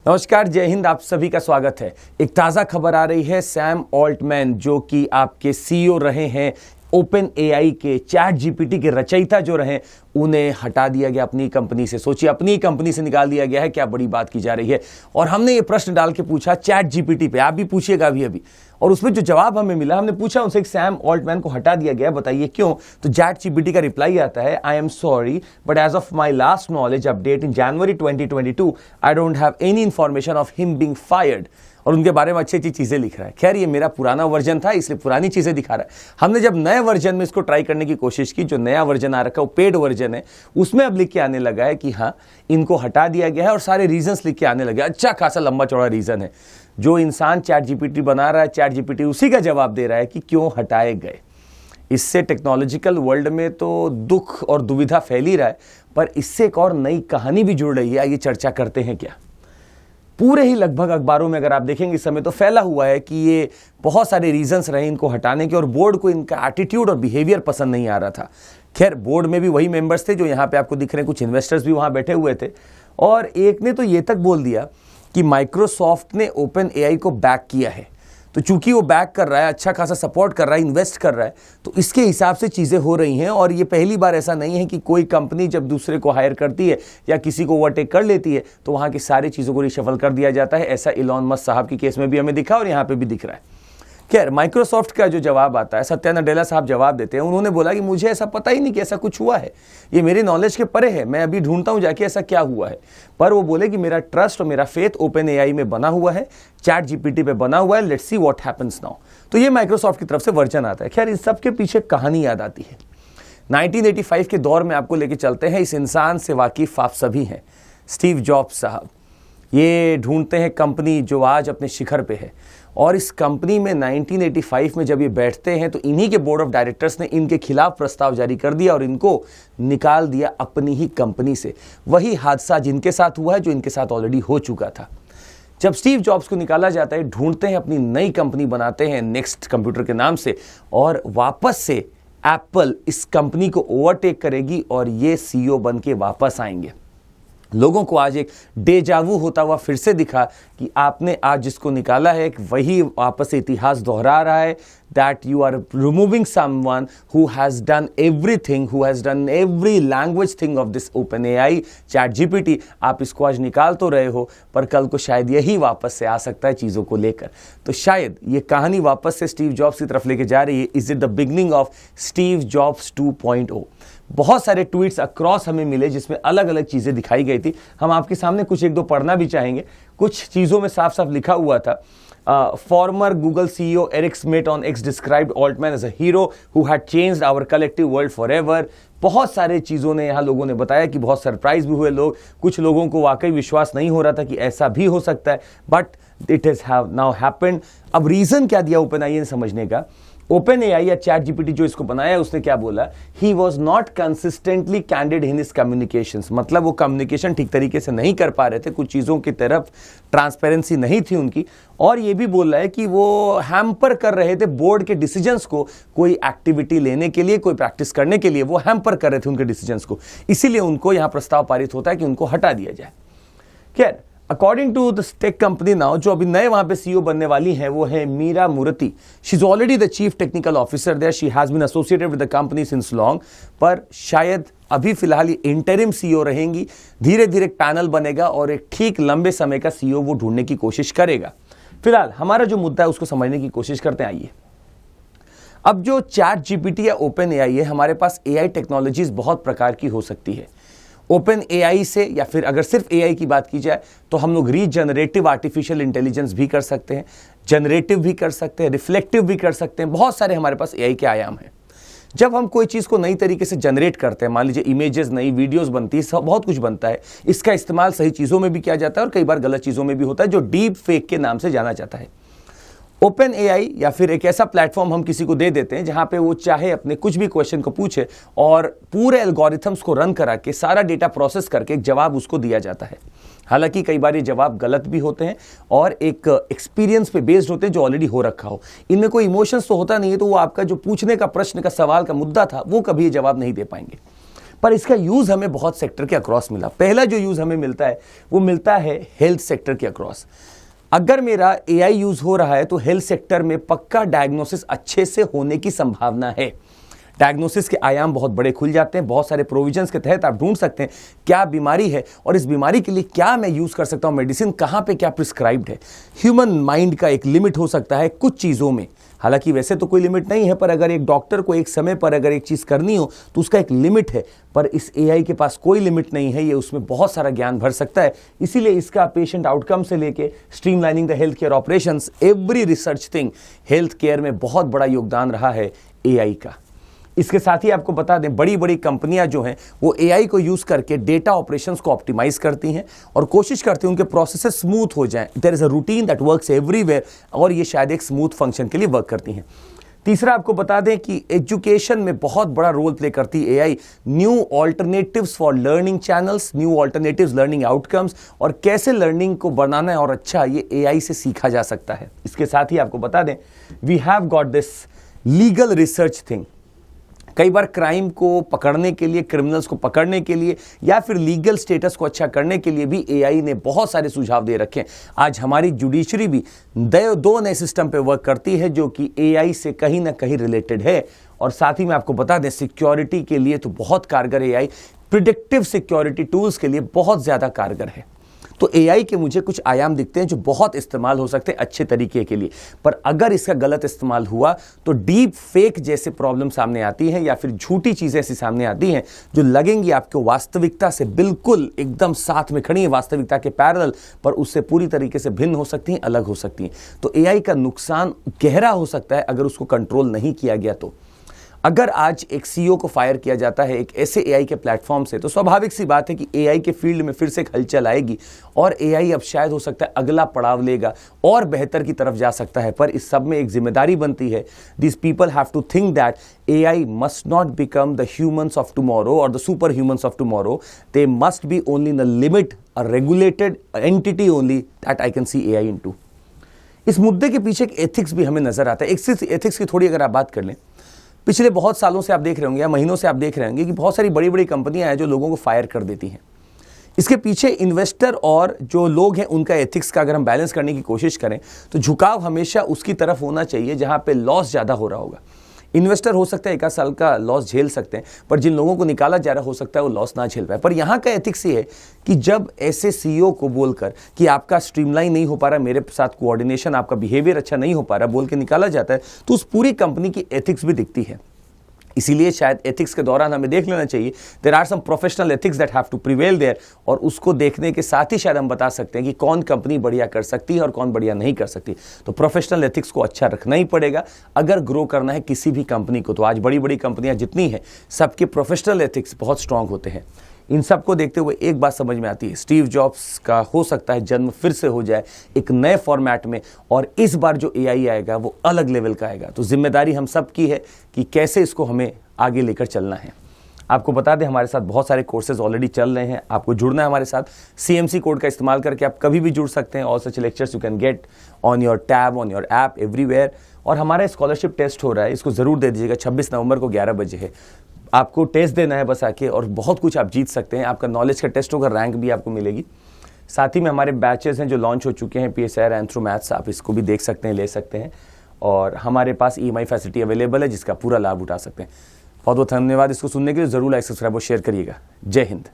नमस्कार, जय हिंद। आप सभी का स्वागत है। एक ताज़ा खबर आ रही है। सैम ऑल्टमैन जो कि आपके सीईओ रहे हैं ओपन एआई के, चैट जीपीटी के रचयिता जो रहे, उन्हें हटा दिया गया अपनी कंपनी से। सोचिए, अपनी कंपनी से निकाल दिया गया है। क्या बड़ी बात की जा रही है। और हमने ये प्रश्न डाल के पूछा चैट जीपीटी पे, आप भी पूछिएगा अभी और उसमें जो जवाब हमें मिला, हमने पूछा उनसे सैम ऑल्टमैन को हटा दिया गया, बताइए क्यों। तो चैट जीपीटी का रिप्लाई आता है, I am sorry but as of my last knowledge update in January 2022 I don't have any information of him being fired. और उनके बारे में अच्छी अच्छी चीजें लिख रहा है। खैर, ये मेरा पुराना वर्जन था, इसलिए पुरानी चीजें दिखा रहा है। हमने जब नए वर्जन में इसको ट्राई करने की कोशिश की, जो नया वर्जन आ रखा है वो पेड वर्जन है, उसमें अब लिख के आने लगा है कि हाँ, इनको हटा दिया गया है और सारे रीजंस लिख के आने लगे। अच्छा खासा लंबा चौड़ा रीजन है। जो इंसान चैट जीपीटी बना रहा है, चैट जीपीटी उसी का जवाब दे रहा है कि क्यों हटाए गए। इससे टेक्नोलॉजिकल वर्ल्ड में तो दुख और दुविधा फैल ही रहा है, पर इससे एक और नई कहानी भी जुड़ रही है। आइए चर्चा करते हैं। क्या पूरे ही लगभग अखबारों में अगर आप देखेंगे इस समय, तो फैला हुआ है कि ये बहुत सारे रीजंस रहे इनको हटाने के और बोर्ड को इनका एटीट्यूड और बिहेवियर पसंद नहीं आ रहा था। खैर, बोर्ड में भी वही मेंबर्स थे जो यहाँ पे आपको दिख रहे हैं, कुछ इन्वेस्टर्स भी वहाँ बैठे हुए थे। और एक ने तो ये तक बोल दिया कि माइक्रोसॉफ्ट ने ओपन एआई को बैक किया है, तो चूंकि वो बैक कर रहा है, अच्छा खासा सपोर्ट कर रहा है, इन्वेस्ट कर रहा है, तो इसके हिसाब से चीज़ें हो रही हैं। और ये पहली बार ऐसा नहीं है कि कोई कंपनी जब दूसरे को हायर करती है या किसी को ओवरटेक कर लेती है तो वहाँ की सारी चीज़ों को रिशफल कर दिया जाता है। ऐसा इलॉन मस्क साहब की केस में भी हमें दिखा और यहाँ पे भी दिख रहा है। खैर, माइक्रोसॉफ्ट का जो जवाब आता है, सत्या नडेला साहब जवाब देते हैं। उन्होंने बोला कि मुझे ऐसा पता ही नहीं कि ऐसा कुछ हुआ है, ये मेरी नॉलेज के परे है, मैं अभी ढूंढता हूं जाके ऐसा क्या हुआ है। पर वो बोले कि मेरा ट्रस्ट और मेरा फेथ ओपन एआई में बना हुआ है, चैट जीपीटी पे बना हुआ है, let's see what happens now. तो ये माइक्रोसॉफ्ट की तरफ से वर्जन आता है। खैर, इस सब के पीछे कहानी याद आती है। 1985 के दौर में आपको लेके चलते हैं। इस इंसान से वाकिफ आप सभी हैं, स्टीव जॉब्स साहब। ये ढूंढते हैं कंपनी जो आज अपने शिखर पे है। और इस कंपनी में 1985 में जब ये बैठते हैं तो इन्हीं के बोर्ड ऑफ डायरेक्टर्स ने इनके खिलाफ प्रस्ताव जारी कर दिया और इनको निकाल दिया अपनी ही कंपनी से। वही हादसा जिनके साथ हुआ है, जो इनके साथ ऑलरेडी हो चुका था। जब स्टीव जॉब्स को निकाला जाता है, ढूंढते हैं अपनी नई कंपनी बनाते हैं नेक्स्ट कंप्यूटर के नाम से, और वापस से एप्पल इस कंपनी को ओवरटेक करेगी और ये सीईओ बन के वापस आएंगे। लोगों को आज एक डेजावू होता हुआ फिर से दिखा कि आपने आज जिसको निकाला है, वही वापस इतिहास दोहरा रहा है। That you are removing someone who has done everything, who has done every language thing of this OpenAI ChatGPT. आप इसको आज निकाल तो रहे हो, पर कल को शायद यही वापस से आ सकता है चीज़ों को लेकर। तो शायद ये कहानी वापस से स्टीव जॉब्स की तरफ लेके जा रही है। Is it the beginning of Steve jobs 2.0? बहुत सारे ट्वीट्स अक्रॉस हमें मिले जिसमें अलग अलग चीज़ें दिखाई गई थी। हम आपके सामने कुछ एक दो पढ़ना भी चाहेंगे। कुछ चीज़ों में साफ साफ लिखा हुआ था, former Google CEO Eric Schmidt on X described Altman as a hero who had changed our collective world forever. बहुत सारे चीज़ों ने यहाँ लोगों ने बताया कि बहुत सरप्राइज भी हुए लोग। कुछ लोगों को वाकई विश्वास नहीं हो रहा था कि ऐसा भी हो सकता है, but it has now happened. अब रीज़न क्या दिया ओपन एआई ने समझने का। ओपन एआई या चैट जीपीटी जो इसको बनाया है, उसने क्या बोला, he was not consistently candid in his communications. मतलब वो कम्युनिकेशन ठीक तरीके से नहीं कर पा रहे थे, कुछ चीज़ों की तरफ ट्रांसपेरेंसी नहीं थी उनकी। और ये भी बोल रहा है कि वो हैम्पर कर रहे थे बोर्ड के डिसीजंस को, कोई एक्टिविटी लेने के लिए, कोई प्रैक्टिस करने के लिए वो हैम्पर कर रहे थे उनके डिसीजंस को। इसीलिए उनको यहाँ प्रस्ताव पारित होता है कि उनको हटा दिया जाए। खैर, according to the tech company now, जो अभी नए वहां पे सीईओ बनने वाली हैं, वो है Meera Murthy. She is already the chief technical officer there. She has been associated with the company since long, पर शायद अभी फिलहाल ये इंटरिम सीईओ रहेंगी। धीरे धीरे एक पैनल बनेगा और एक ठीक लंबे समय का सीईओ वो ढूंढने की कोशिश करेगा। फिलहाल हमारा जो मुद्दा है उसको समझने की कोशिश करते हैं। आइए, अब जो चैट जीपीटी या ओपन एआई है, हमारे पास एआई टेक्नोलॉजीज बहुत प्रकार की हो सकती है। ओपन एआई से, या फिर अगर सिर्फ एआई की बात की जाए तो हम लोग रीजनरेटिव आर्टिफिशियल इंटेलिजेंस भी कर सकते हैं, जनरेटिव भी कर सकते हैं, रिफ्लेक्टिव भी कर सकते हैं। बहुत सारे हमारे पास एआई के आयाम हैं। जब हम कोई चीज़ को नई तरीके से जनरेट करते हैं, मान लीजिए इमेजेस, नई वीडियोस बनती है, सब बहुत कुछ बनता है। इसका इस्तेमाल सही चीज़ों में भी किया जाता है और कई बार गलत चीज़ों में भी होता है, जो डीप फेक के नाम से जाना जाता है। ओपन एआई या फिर एक ऐसा प्लेटफॉर्म हम किसी को दे देते हैं जहां पे वो चाहे अपने कुछ भी क्वेश्चन को पूछे और पूरे एल्गोरिथम्स को रन करा के सारा डेटा प्रोसेस करके एक जवाब उसको दिया जाता है। हालांकि कई बार ये जवाब गलत भी होते हैं और एक एक्सपीरियंस पे बेस्ड होते हैं जो ऑलरेडी हो रखा हो। इनमें कोई इमोशंस तो होता नहीं है, तो वो आपका जो पूछने का प्रश्न का सवाल का मुद्दा था वो कभी ये जवाब नहीं दे पाएंगे। पर इसका यूज हमें बहुत सेक्टर के अक्रॉस मिला। पहला जो यूज हमें मिलता है वो मिलता है हेल्थ सेक्टर के अक्रॉस। अगर मेरा एआई यूज हो रहा है तो हेल्थ सेक्टर में पक्का डायग्नोसिस अच्छे से होने की संभावना है। डायग्नोसिस के आयाम बहुत बड़े खुल जाते हैं। बहुत सारे प्रोविजंस के तहत आप ढूंढ सकते हैं क्या बीमारी है और इस बीमारी के लिए क्या मैं यूज कर सकता हूं, मेडिसिन कहां पे क्या प्रिस्क्राइब्ड है। ह्यूमन माइंड का एक लिमिट हो सकता है कुछ चीजों में, हालांकि वैसे तो कोई लिमिट नहीं है, पर अगर एक डॉक्टर को एक समय पर अगर एक चीज करनी हो तो उसका एक लिमिट है। पर इस एआई के पास कोई लिमिट नहीं है, ये उसमें बहुत सारा ज्ञान भर सकता है। इसीलिए इसका पेशेंट आउटकम से लेके streamlining the health care operations, every research thing health care में बहुत बड़ा योगदान रहा है एआई का। इसके साथ ही आपको बता दें, बड़ी बड़ी कंपनियां जो हैं वो एआई को यूज करके डेटा ऑपरेशंस को ऑप्टिमाइज करती हैं और कोशिश करती हैं उनके प्रोसेसेस स्मूथ हो जाएं। There is a routine that works everywhere और ये शायद एक स्मूथ फंक्शन के लिए वर्क करती हैं। तीसरा आपको बता दें कि एजुकेशन में बहुत बड़ा रोल प्ले करती है AI. New alternatives for learning channels, new alternatives learning outcomes और कैसे लर्निंग को बनाना है और अच्छा, ये एआई से सीखा जा सकता है। इसके साथ ही आपको बता दें, we have got this legal research thing. कई बार क्राइम को पकड़ने के लिए, क्रिमिनल्स को पकड़ने के लिए या फिर लीगल स्टेटस को अच्छा करने के लिए भी एआई ने बहुत सारे सुझाव दे रखे हैं। आज हमारी जुडिशरी भी दो नए सिस्टम पे वर्क करती है जो कि एआई से कहीं ना कहीं रिलेटेड है। और साथ ही मैं आपको बता दें, सिक्योरिटी के लिए तो बहुत कारगर एआई, प्रिडिक्टिव सिक्योरिटी टूल्स के लिए बहुत ज्यादा कारगर है। तो एआई के मुझे कुछ आयाम दिखते हैं जो बहुत इस्तेमाल हो सकते हैं अच्छे तरीके के लिए। पर अगर इसका गलत इस्तेमाल हुआ तो डीप फेक जैसे प्रॉब्लम सामने आती है या फिर झूठी चीजें ऐसी सामने आती हैं जो लगेंगी आपको वास्तविकता से बिल्कुल एकदम साथ में खड़ी है, वास्तविकता के पैरेलल, पर उससे पूरी तरीके से भिन्न हो सकती हैं, अलग हो सकती हैं। तो एआई का नुकसान गहरा हो सकता है अगर उसको कंट्रोल नहीं किया गया तो। अगर आज एक सीईओ को फायर किया जाता है एक ऐसे एआई के प्लेटफॉर्म से, तो स्वाभाविक सी बात है कि एआई के फील्ड में फिर से एक हलचल आएगी और एआई अब शायद हो सकता है अगला पड़ाव लेगा और बेहतर की तरफ जा सकता है। पर इस सब में एक जिम्मेदारी बनती है। This people have to think that AI must not become the humans of tomorrow और the super humans of tomorrow. They must be only in the limit, a regulated entity only that I can see AI into. इस मुद्दे के पीछे एक ethics भी हमें नजर आता है। एथिक्स की थोड़ी अगर आप बात कर लें, पिछले बहुत सालों से आप देख रहे होंगे या महीनों से आप देख रहे होंगे कि बहुत सारी बड़ी बड़ी कंपनियां हैं जो लोगों को फायर कर देती हैं। इसके पीछे इन्वेस्टर और जो लोग हैं उनका एथिक्स का अगर हम बैलेंस करने की कोशिश करें तो झुकाव हमेशा उसकी तरफ होना चाहिए जहां पे लॉस ज्यादा हो रहा होगा। इन्वेस्टर हो सकता है एक आध साल का लॉस झेल सकते हैं, पर जिन लोगों को निकाला जा रहा हो सकता है वो लॉस ना झेल पाए। पर यहाँ का एथिक्स ये है कि जब ऐसे सीईओ को बोलकर कि आपका स्ट्रीमलाइन नहीं हो पा रहा, मेरे साथ कोऑर्डिनेशन, आपका बिहेवियर अच्छा नहीं हो पा रहा बोल के निकाला जाता है, तो उस पूरी कंपनी की एथिक्स भी दिखती है। इसीलिए शायद एथिक्स के दौरान हमें देख लेना चाहिए, there are some professional ethics that have to prevail there, और उसको देखने के साथ ही शायद हम बता सकते हैं कि कौन कंपनी बढ़िया कर सकती है और कौन बढ़िया नहीं कर सकती। तो प्रोफेशनल एथिक्स को अच्छा रखना ही पड़ेगा अगर ग्रो करना है किसी भी कंपनी को। तो आज बड़ी बड़ी कंपनियां जितनी हैं सबके प्रोफेशनल एथिक्स बहुत स्ट्रांग होते हैं। इन सब को देखते हुए एक बात समझ में आती है, स्टीव जॉब्स का हो सकता है जन्म फिर से हो जाए एक नए फॉर्मेट में, और इस बार जो एआई आएगा वो अलग लेवल का आएगा। तो जिम्मेदारी हम सब की है कि कैसे इसको हमें आगे लेकर चलना है। आपको बता दें हमारे साथ बहुत सारे कोर्सेज ऑलरेडी चल रहे हैं, आपको जुड़ना है हमारे साथ। CMC कोड का इस्तेमाल करके आप कभी भी जुड़ सकते हैं। All such lectures you can get on your tab, on your app, everywhere. और हमारा स्कॉलरशिप टेस्ट हो रहा है, इसको जरूर दे दीजिएगा। 26 नवंबर को 11 बजे है। आपको टेस्ट देना है बस आके, और बहुत कुछ आप जीत सकते हैं। आपका नॉलेज का टेस्ट होगा, रैंक भी आपको मिलेगी। साथ ही में हमारे बैचेस हैं जो लॉन्च हो चुके हैं, PSR एंथ्रो मैथ्स, आप इसको भी देख सकते हैं, ले सकते हैं। और हमारे पास EMI फैसिलिटी अवेलेबल है जिसका पूरा लाभ उठा सकते हैं। बहुत बहुत धन्यवाद इसको सुनने के लिए। जरूर लाइक, सब्सक्राइब और शेयर करिएगा। जय हिंद।